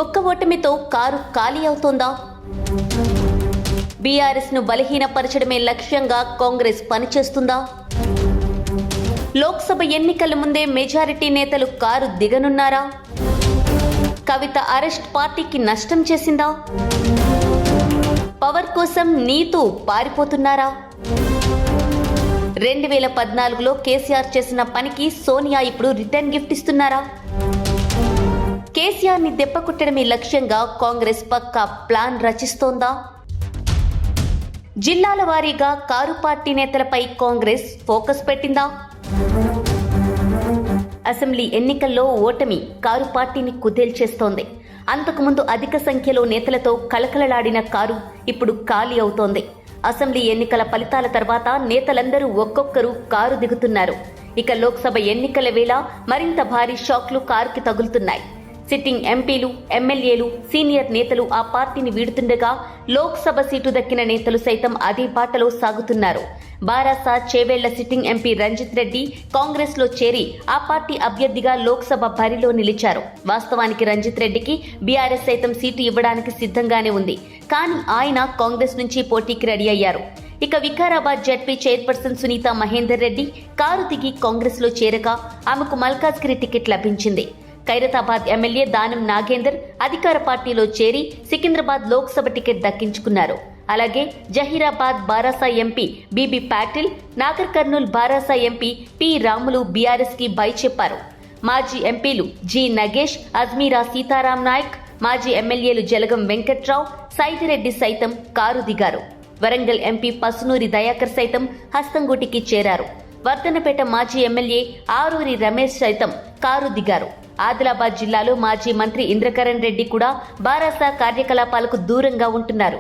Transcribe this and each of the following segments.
ఒక్క ఓటమితో కారు ఖాళీ అవుతోందా? బీఆర్ఎస్ ను బలహీనపరచడమే లక్ష్యంగా కాంగ్రెస్ పనిచేస్తుందా? లోక్సభ ఎన్నికల ముందే మెజారిటీ నేతలు కారు దిగనున్నారా? కవిత అరెస్ట్ పార్టీకి నష్టం చేసిందా? పవర్ కోసం నీతూ పారిపోతున్నారా? 2014లో కేసీఆర్ చేసిన పనికి సోనియా ఇప్పుడు రిటర్న్ గిఫ్ట్ ఇస్తున్నారా? కేసీఆర్ ని దెబ్బకొట్టడమే లక్ష్యంగా కాంగ్రెస్ పక్కా ప్లాన్ రచిస్తోందా? జిల్లాల వారీగా కారు పార్టీ నేతలపై కాంగ్రెస్ ఫోకస్ పెట్టిందా? అసెంబ్లీ ఎన్నికల్లో ఓటమి కారు పార్టీని కుదేల్చేస్తోంది. అంతకుముందు అధిక సంఖ్యలో నేతలతో కళకళలాడిన కారు ఇప్పుడు ఖాళీ అవుతోంది. అసెంబ్లీ ఎన్నికల ఫలితాల తర్వాత నేతలందరూ ఒక్కొక్కరు కారు దిగుతున్నారు. ఇక లోక్సభ ఎన్నికల వేళ మరింత భారీ షాక్లు కారుకి తగులుతున్నాయి. సిట్టింగ్ ఎంపీలు, ఎమ్మెల్యేలు, సీనియర్ నేతలు ఆ పార్టీని వీడుతుండగా లోక్సభ సీటు దక్కిన నేతలు సైతం అదే బాటలో సాగుతున్నారు. బారాస చేవేళ్ల సిట్టింగ్ ఎంపీ రంజిత్ రెడ్డి కాంగ్రెస్ లో చేరి ఆ పార్టీ అభ్యర్థిగా లోక్సభ బరిలో నిలిచారు. వాస్తవానికి రంజిత్ రెడ్డికి బీఆర్ఎస్ సైతం సీటు ఇవ్వడానికి సిద్ధంగానే ఉంది. కానీ ఆయన కాంగ్రెస్ నుంచి పోటీకి రెడీ అయ్యారు. ఇక Vikarabad ZP chairperson Sunitha Mahender Reddy car దిగి కాంగ్రెస్ లో చేరగా ఆమెకు మల్కాజ్గిరి టికెట్ లభించింది. ఖైరతాబాద్ ఎమ్మెల్యే దానం నాగేందర్ అధికార పార్టీలో చేరి సికింద్రాబాద్ లోక్సభ టికెట్ దక్కించుకున్నారు. అలాగే Zaheerabad Barasa MP BB Patil, Nagar Kurnool Barasa MP P Ramulu BRS కి బై చెప్పారు. మాజీ ఎంపీలు జి నగేష్, అజ్మీరా సీతారాం నాయక్, మాజీ ఎమ్మెల్యేలు జలగం వెంకట్రావు, సైదిరెడ్డి సైతం కారు దిగారు. వరంగల్ ఎంపీ పసునూరి దయాకర్ సైతం హస్తంగూటికి చేరారు. వర్ధనపేట మాజీ ఎమ్మెల్యే ఆరూరి రమేష్ సైతం కారు దిగారు. ఆదిలాబాద్ జిల్లాలో మాజీ మంత్రి ఇంద్రకరణ్ రెడ్డి కూడా బారాసా కార్యకలాపాలకు దూరంగా ఉంటున్నారు.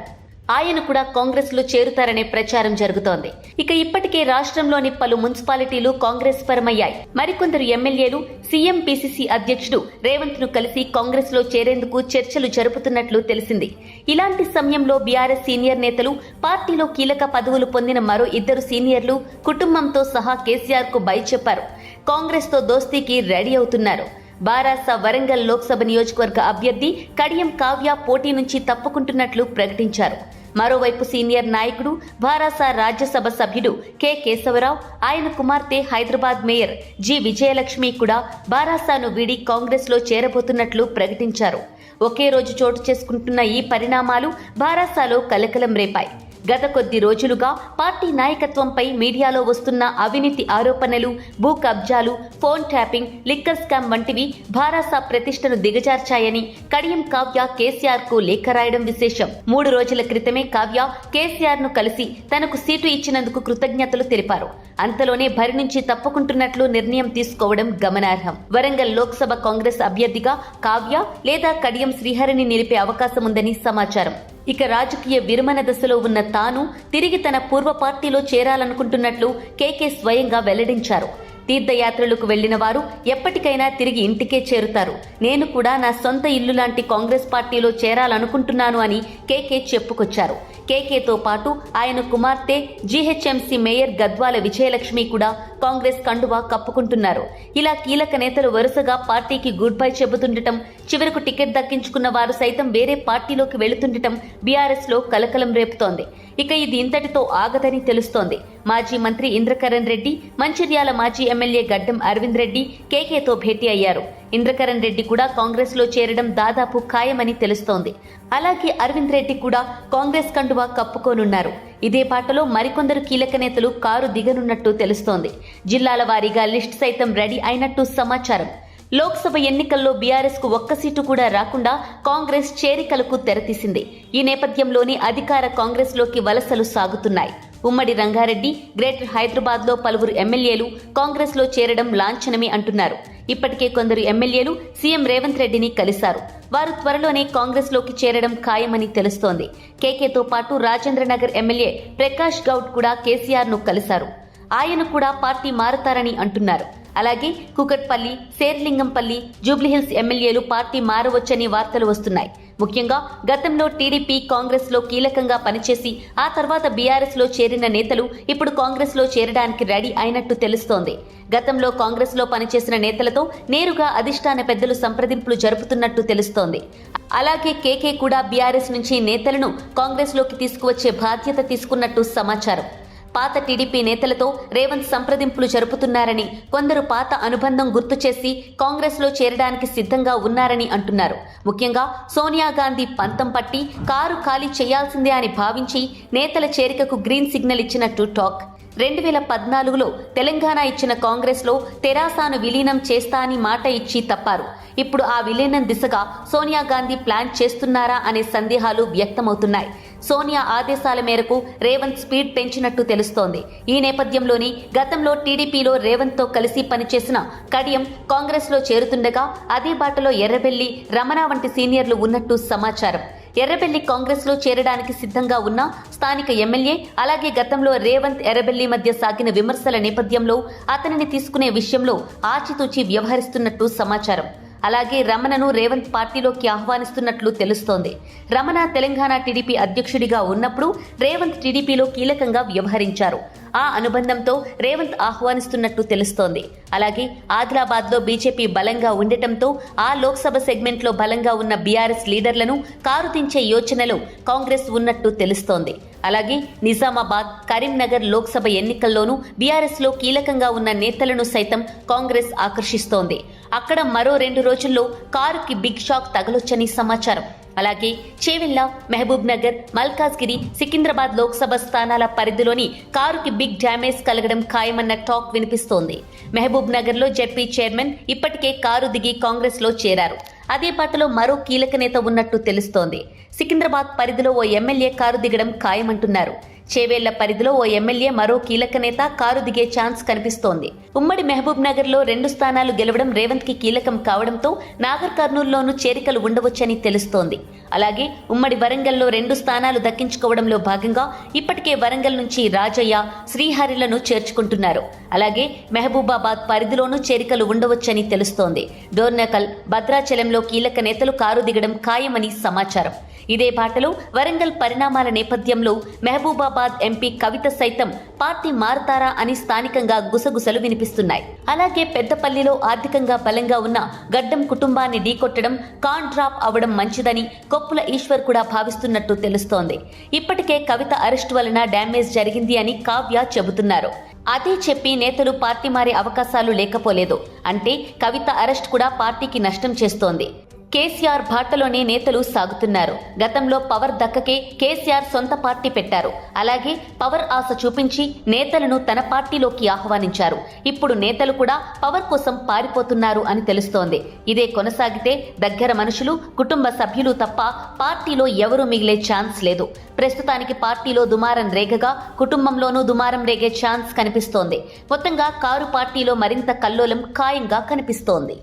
ఆయన కూడా కాంగ్రెస్ లో చేరుతారనే ప్రచారం జరుగుతోంది. ఇక ఇప్పటికే రాష్ట్రంలోని పలు మున్సిపాలిటీలు కాంగ్రెస్ పరమయ్యాయి. మరికొందరు ఎమ్మెల్యేలు సీఎం పీసీసీ అధ్యక్షుడు రేవంత్ ను కలిసి కాంగ్రెస్ లో చేరేందుకు చర్చలు జరుపుతున్నట్లు తెలిసింది. ఇలాంటి సమయంలో బీఆర్ఎస్ సీనియర్ నేతలు, పార్టీలో కీలక పదవులు పొందిన మరో 2 సీనియర్లు కుటుంబంతో సహా కేసీఆర్ కు బై చెప్పారు. కాంగ్రెస్ తో దోస్తీకి రెడీ అవుతున్నారు. బారాస వరంగల్ లోక్సభ నియోజకవర్గ అభ్యర్థి కడియం కావ్య పోటీ నుంచి తప్పుకుంటున్నట్లు ప్రకటించారు. మరోవైపు సీనియర్ నాయకుడు బారాస రాజ్యసభ సభ్యుడు కె కేశవరావు, ఆయన కుమార్తె హైదరాబాద్ మేయర్ జి విజయలక్ష్మి కూడా బారాసాను వీడి కాంగ్రెస్ లో చేరబోతున్నట్లు ప్రకటించారు. ఒకే రోజు చోటు చేసుకుంటున్న ఈ పరిణామాలు బారాసాలో కలకలం రేపాయి. గత కొద్ది రోజులుగా పార్టీ నాయకత్వంపై మీడియాలో వస్తున్న అవినీతి ఆరోపణలు, భూ కబ్జాలు, ఫోన్ ట్యాపింగ్, లిక్కర్ స్కామ్ వంటివి బారాసా ప్రతిష్టను దిగజార్చాయని కడియం కావ్య కేసీఆర్ కు లేఖ రాయడం విశేషం. 3 రోజుల క్రితమే కావ్య కేసీఆర్ ను కలిసి తనకు సీటు ఇచ్చినందుకు కృతజ్ఞతలు తెలిపారు. అంతలోనే బరి నుంచి తప్పుకుంటున్నట్లు నిర్ణయం తీసుకోవడం గమనార్హం. వరంగల్ లోక్సభ కాంగ్రెస్ అభ్యర్థిగా కావ్య లేదా కడియం శ్రీహరిని నిలిపే అవకాశం ఉందని సమాచారం. ఇక రాజకీయ విరమణ దశలో ఉన్న తాను తిరిగి తన పూర్వ పార్టీలో చేరాలనుకుంటున్నట్లు కేకే స్వయంగా వెల్లడించారు. తీర్థయాత్రలకు వెళ్లిన వారు ఎప్పటికైనా తిరిగి ఇంటికే చేరుతారు. నేను కూడా నా సొంత ఇల్లు లాంటి కాంగ్రెస్ పార్టీలో చేరాలనుకుంటున్నాను అని కేకే చెప్పుకొచ్చారు. కేకేతో పాటు ఆయన కుమార్తె జీహెచ్ఎంసీ మేయర్ గద్వాల విజయలక్ష్మి కూడా కాంగ్రెస్ కండువా కప్పుకుంటున్నారు. ఇలా కీలక నేతలు వరుసగా పార్టీకి గుడ్ బై చెబుతుండటం, చివరకు టికెట్ దక్కించుకున్న వారు సైతం వేరే పార్టీలోకి వెళుతుండటం బీఆర్ఎస్ లో కలకలం రేపుతోంది. ఇక ఇది ఇంతటితో ఆగదని తెలుస్తోంది. మాజీ మంత్రి ఇంద్రకరణ్ రెడ్డి, మంచిర్యాల మాజీ ఎమ్మెల్యే గడ్డం అరవింద్ రెడ్డి కేకేతో భేటీ అయ్యారు. ఇంద్రకరణ్ రెడ్డి కూడా కాంగ్రెస్ లో చేరడం దాదాపు ఖాయమని తెలుస్తోంది. అలాగే అరవింద్ రెడ్డి కూడా కాంగ్రెస్ కండువా కప్పుకోనున్నారు. ఇదే పాటలో మరికొందరు కీలక నేతలు కారు దిగనున్నట్టు తెలుస్తోంది. జిల్లాల వారీగా లిస్ట్ సైతం రెడీ అయినట్టు సమాచారం. లోక్సభ ఎన్నికల్లో బీఆర్ఎస్ కు ఒక్క సీటు కూడా రాకుండా కాంగ్రెస్ చేరికలకు తెరతీసింది. ఈ నేపథ్యంలోనే అధికార కాంగ్రెస్ లోకి వలసలు సాగుతున్నాయి. ఉమ్మడి రంగారెడ్డి, గ్రేటర్ హైదరాబాద్ లో పలువురు ఎమ్మెల్యేలు కాంగ్రెస్ లో చేరడం లాంఛనమే అంటున్నారు. ఇప్పటికే కొందరు ఎమ్మెల్యేలు సీఎం రేవంత్ రెడ్డిని కలిశారు. వారు త్వరలోనే కాంగ్రెస్ లోకి చేరడం ఖాయమని తెలుస్తోంది. కేకేతో పాటు రాజేంద్రనగర్ ఎమ్మెల్యే ప్రకాష్ గౌడ్ కూడా కేసీఆర్ ను కలిశారు. ఆయన కూడా పార్టీ మారతారని అంటున్నారు. అలాగే కుకట్పల్లి, శేర్లింగంపల్లి, జూబ్లీహిల్స్ ఎమ్మెల్యేలు పార్టీ మారవచ్చని వార్తలు వస్తున్నాయి. ముఖ్యంగా గతంలో టీడీపీ కాంగ్రెస్ లో కీలకంగా పనిచేసి ఆ తర్వాత బీఆర్ఎస్ లో చేరిన నేతలు ఇప్పుడు కాంగ్రెస్ లో చేరడానికి రెడీ అయినట్టు తెలుస్తోంది. గతంలో కాంగ్రెస్ లో పనిచేసిన నేతలతో నేరుగా అధిష్టాన పెద్దలు సంప్రదింపులు జరుపుతున్నట్టు తెలుస్తోంది. అలాగే కేకే కూడా బీఆర్ఎస్ నుంచి నేతలను కాంగ్రెస్ లోకి తీసుకువచ్చే బాధ్యత తీసుకున్నట్టు సమాచారం. పాత టీడీపీ నేతలతో రేవంత్ సంప్రదింపులు జరుపుతున్నారని, కొందరు పాత అనుబంధం గుర్తు చేసి కాంగ్రెస్ లో చేరడానికి సిద్ధంగా ఉన్నారని అంటున్నారు. ముఖ్యంగా సోనియా గాంధీ పంతం పట్టి కారు ఖాళీ చేయాల్సిందే అని భావించి నేతల చేరికకు గ్రీన్ సిగ్నల్ ఇచ్చినట్టు టాక్. 2014లో తెలంగాణ ఇచ్చిన కాంగ్రెస్ లో తెరాసాను విలీనం చేస్తా అని మాట ఇచ్చి తప్పారు. ఇప్పుడు ఆ విలీనం దిశగా సోనియా గాంధీ ప్లాన్ చేస్తున్నారా అనే సందేహాలు వ్యక్తమవుతున్నాయి. సోనియా ఆదేశాల మేరకు రేవంత్ స్పీడ్ పెంచినట్టు తెలుస్తోంది. ఈ నేపథ్యంలోని గతంలో టీడీపీలో రేవంత్ తో కలిసి పనిచేసిన కడియం కాంగ్రెస్ లో చేరుతుండగా అదే బాటలో ఎర్రబెల్లి, రమణ వంటి సీనియర్లు ఉన్నట్టు సమాచారం. ఎర్రబెల్లి కాంగ్రెస్ లో చేరడానికి సిద్ధంగా ఉన్న స్థానిక ఎమ్మెల్యే, అలాగే గతంలో రేవంత్ ఎర్రబెల్లి మధ్య సాగిన విమర్శల నేపథ్యంలో అతనిని తీసుకునే విషయంలో ఆచితూచి వ్యవహరిస్తున్నట్టు సమాచారం. అలాగే రమణను రేవంత్ పార్టీలోకి ఆహ్వానిస్తున్నట్లు తెలుస్తోంది. రమణ తెలంగాణ టీడీపీ అధ్యక్షుడిగా ఉన్నప్పుడు రేవంత్ టీడీపీలో కీలకంగా వ్యవహరించారు. ఆ అనుబంధంతో రేవంత్ ఆహ్వానిస్తున్నట్టు తెలుస్తోంది. అలాగే ఆదిలాబాద్లో బీజేపీ బలంగా ఉండటంతో ఆ లోక్సభ సెగ్మెంట్లో బలంగా ఉన్న బీఆర్ఎస్ లీడర్లను కారు దించే యోచనలో కాంగ్రెస్ ఉన్నట్టు తెలుస్తోంది. అలాగే నిజామాబాద్, కరీంనగర్ లోక్సభ ఎన్నికల్లోనూ బీఆర్ఎస్ లో కీలకంగా ఉన్న నేతలను సైతం కాంగ్రెస్ ఆకర్షిస్తోంది. అక్కడ మరో 2 రోజుల్లో కారుకి బిగ్ షాక్ తగలొచ్చని సమాచారం. అలాగే చేవెళ్ల, మహబూబ్ నగర్, మల్కాజ్గిరి, సికింద్రాబాద్ లోక్సభ స్థానాల పరిధిలోని కారుకి బిగ్ డ్యామేజ్ కలగడం ఖాయమన్న టాక్ వినిపిస్తోంది. మహబూబ్ నగర్ లో జెడ్పీ చైర్మన్ ఇప్పటికే కారు దిగి కాంగ్రెస్ లో చేరారు. అదే పాటలో మరో కీలక నేత ఉన్నట్టు తెలుస్తోంది. సికింద్రాబాద్ పరిధిలో ఓ ఎమ్మెల్యే కారు దిగడం ఖాయమంటున్నారు. చేవేళ్ల పరిధిలో ఓ ఎమ్మెల్యే, మరో కీలక నేత కారు దిగే ఛాన్స్ కనిపిస్తోంది. ఉమ్మడి మహబూబ్ నగర్ లో 2 స్థానాలు గెలవడం రేవంత్ కి కీలకం కావడంతో నాగర్ కర్నూలులోనూ చేరికలు ఉండవచ్చని తెలుస్తోంది. అలాగే ఉమ్మడి వరంగల్లో 2 స్థానాలు దక్కించుకోవడంలో భాగంగా ఇప్పటికే వరంగల్ నుంచి రాజయ్య, శ్రీహరిలను చేర్చుకుంటున్నారు. అలాగే మహబూబాబాద్ పరిధిలోనూ చేరికలు ఉండవచ్చని తెలుస్తోంది. డోర్నకల్, భద్రాచలంలో కీలక నేతలు కారు దిగడం ఖాయమని సమాచారం. ఇదే బాటలో వరంగల్ పరిణామాల నేపథ్యంలో మహబూబాబాద్ ఎంపీ కవిత సైతం పార్టీ మారతారా అని స్థానికంగా గుసగుసలు వినిపిస్తున్నాయి. అలాగే పెద్దపల్లిలో ఆర్థికంగా బలంగా ఉన్న గడ్డం కుటుంబాన్ని ఢీకొట్టడం, కాన్ డ్రాప్ అవడం మంచిదని కొప్పుల ఈశ్వర్ కూడా భావిస్తున్నట్టు తెలుస్తోంది. ఇప్పటికే కవిత అరెస్టు వలన డ్యామేజ్ జరిగింది అని కావ్య చెబుతున్నారు. అదే చెప్పి నేతలు పార్టీ మారే అవకాశాలు లేకపోలేదు. అంటే కవిత అరెస్ట్ కూడా పార్టీకి నష్టం చేస్తోంది. కేసీఆర్ బాటలోనే నేతలు సాగుతున్నారు. గతంలో పవర్ దక్కకే కేసీఆర్ సొంత పార్టీ పెట్టారు. అలాగే పవర్ ఆశ చూపించి నేతలను తన పార్టీలోకి ఆహ్వానించారు. ఇప్పుడు నేతలు కూడా పవర్ కోసం పారిపోతున్నారు అని తెలుస్తోంది. ఇదే కొనసాగితే దగ్గర మనుషులు, కుటుంబ సభ్యులు తప్ప పార్టీలో ఎవరూ మిగిలే ఛాన్స్ లేదు. ప్రస్తుతానికి పార్టీలో దుమారం రేగగా కుటుంబంలోనూ దుమారం రేగే ఛాన్స్ కనిపిస్తోంది. మొత్తంగా కారు పార్టీలో మరింత కల్లోలం ఖాయంగా కనిపిస్తోంది.